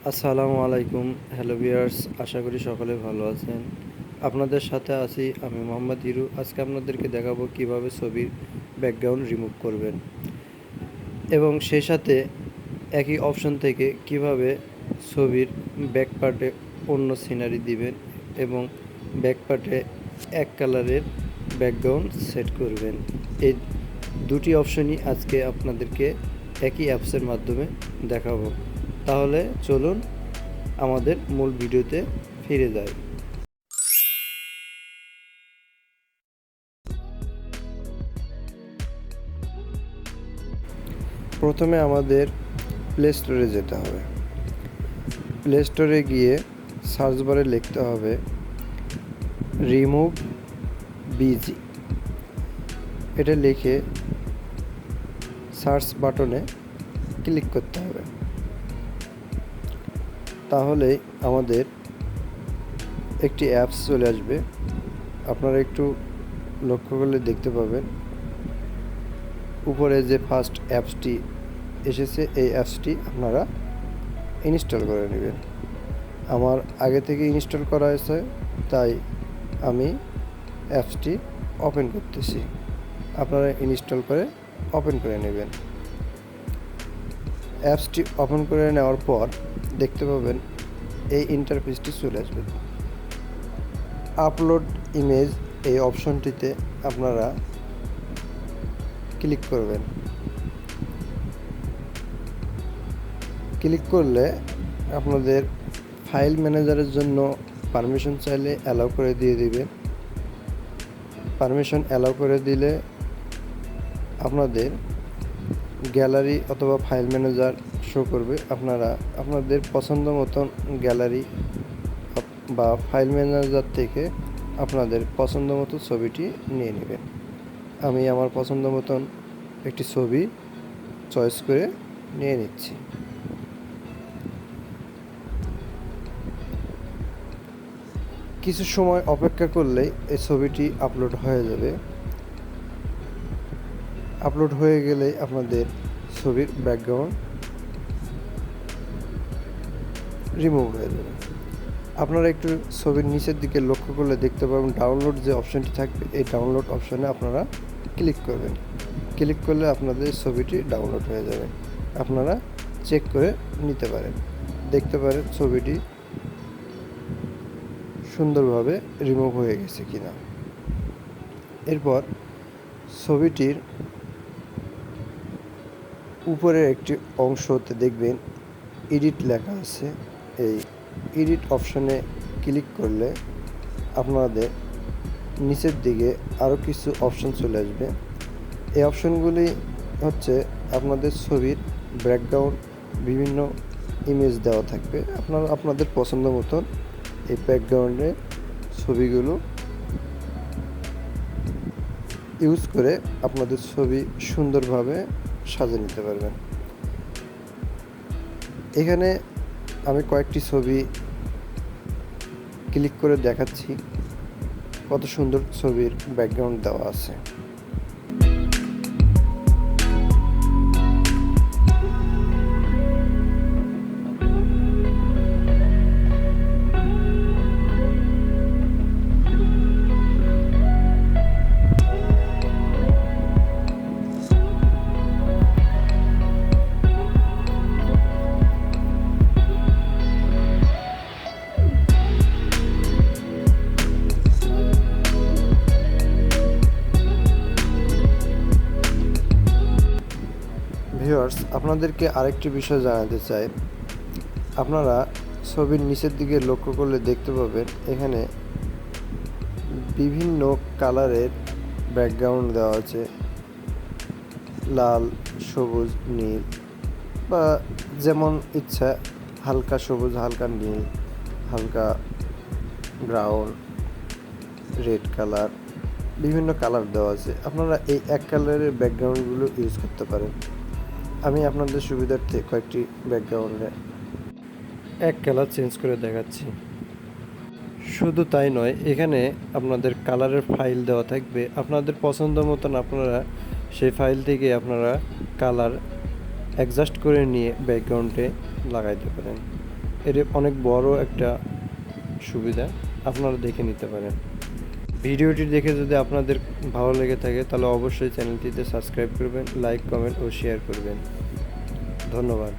আসসালামু আলাইকুম। Hello viewers, আশা করি সকলে ভালো আছেন। আপনাদের সাথে আছি আমি মোহাম্মদ ইরু। আজকে আপনাদেরকে দেখাবো কিভাবে ছবির ব্যাকগ্রাউন্ড রিমুভ করবেন এবং সেই সাথে একই অপশন থেকে কিভাবে ছবির ব্যাক পার্টে অন্য সিনারি দিবেন এবং ব্যাক পার্টে এক কালারের ব্যাকগ্রাউন্ড সেট করবেন। এই দুটি অপশনই আজকে আপনাদেরকে একই অ্যাপসের মাধ্যমে দেখাবো। তাহলে চলুন আমাদের মূল ভিডিওতে ফিরে যাই। প্রথমে আমাদের প্লে স্টোরে যেতে হবে। প্লে স্টোরে গিয়ে সার্চ বারে লিখতে হবে রিমুভ বিজি। এটা লিখে সার্চ বাটনে ক্লিক করতে হবে। তাহলেই আমাদের একটি অ্যাপস চলে আসবে। আপনারা একটু লক্ষ্য করলে দেখতে পাবেন উপরে যে ফার্স্ট অ্যাপসটি এসেছে, এই অ্যাপসটি আপনারা ইনস্টল করে নেবেন। আমার আগে থেকে ইনস্টল করা আছে, তাই আমি অ্যাপসটি ওপেন করতেছি। আপনারা ইনস্টল করে ওপেন করে নেবেন। অ্যাপসটি ওপেন করে নেওয়ার পর দেখতে পাবেন এই ইন্টারফেসটি চলে আসবে। আপলোড ইমেজ এই অপশনটিতে আপনারা ক্লিক করবেন। ক্লিক করলে আপনাদের ফাইল ম্যানেজারের জন্য পারমিশন চাইলে অ্যালাউ করে দিয়ে দিবেন। পারমিশন অ্যালাউ করে দিলে আপনাদের গ্যালারি অথবা ফাইল ম্যানেজার শো করবে। আপনারা আপনাদের পছন্দ মতন গ্যালারি বা ফাইল ম্যানেজার থেকে আপনাদের পছন্দ মতো ছবিটি নিয়ে নেবেন। আমি আমার পছন্দ মতন একটি ছবি চয়েস করে নিয়ে নিচ্ছি। কিছু সময় অপেক্ষা করলেই এই ছবিটি আপলোড হয়ে যাবে। আপলোড হয়ে গেলে আপনাদের ছবির ব্যাকগ্রাউন্ড রিমুভ হয়ে যাবে। আপনারা একটু ছবির নিচের দিকে লক্ষ্য করলে দেখতে পাবেন ডাউনলোড যে অপশনটি থাকবে, এই ডাউনলোড অপশনে আপনারা ক্লিক করবেন। ক্লিক করলে আপনাদের ছবিটি ডাউনলোড হয়ে যাবে। আপনারা চেক করে নিতে পারেন, দেখতে পারেন ছবিটি সুন্দরভাবে রিমুভ হয়ে গেছে কিনা। এরপর ছবিটির উপরের একটি অংশতে দেখবেন এডিট লেখা আছে। এই এডিট অপশনে ক্লিক করলে আপনাদের নিচের দিকে আরও কিছু অপশন চলে আসবে। এই অপশনগুলি হচ্ছে আপনাদের ছবির ব্যাকগ্রাউন্ড, বিভিন্ন ইমেজ দেওয়া থাকবে। আপনারা আপনাদের পছন্দ মতন এই ব্যাকগ্রাউন্ডে ছবিগুলো ইউজ করে আপনাদের ছবি সুন্দরভাবে সাজিয়ে নিতে পারবেন। এখানে আমি কয়েকটি ছবি ক্লিক করে দেখাচ্ছি কত সুন্দর ছবির ব্যাকগ্রাউন্ড দেওয়া আছে। ভিউয়ার্স, আপনাদেরকে আরেকটি বিষয় জানাতে চাই। আপনারা ছবির নিচের দিকে লক্ষ্য করলে দেখতে পাবেন এখানে বিভিন্ন কালারের ব্যাকগ্রাউন্ড দেওয়া আছে, লাল, সবুজ, নীল বা যেমন ইচ্ছা, হালকা সবুজ, হালকা নীল, হালকা ব্রাউন, রেড কালার, বিভিন্ন কালার দেওয়া আছে। আপনারা এই এক কালারের ব্যাকগ্রাউন্ডগুলো ইউজ করতে পারেন। আমি আপনাদের সুবিধার্থে কয়েকটি ব্যাকগ্রাউন্ডে এক কালার চেঞ্জ করে দেখাচ্ছি। শুধু তাই নয়, এখানে আপনাদের কালারের ফাইল দেওয়া থাকবে। আপনাদের পছন্দ মতন আপনারা সেই ফাইল থেকে আপনারা কালার অ্যাডজাস্ট করে নিয়ে ব্যাকগ্রাউন্ডে লাগাইতে পারেন। এর অনেক বড় একটা সুবিধা, আপনারা দেখে নিতে পারেন। ভিডিওটি দেখে যদি আপনাদের ভালো লেগে থাকে তাহলে অবশ্যই চ্যানেলটিতে সাবস্ক্রাইব করবেন, লাইক, কমেন্ট ও শেয়ার করবেন। ধন্যবাদ।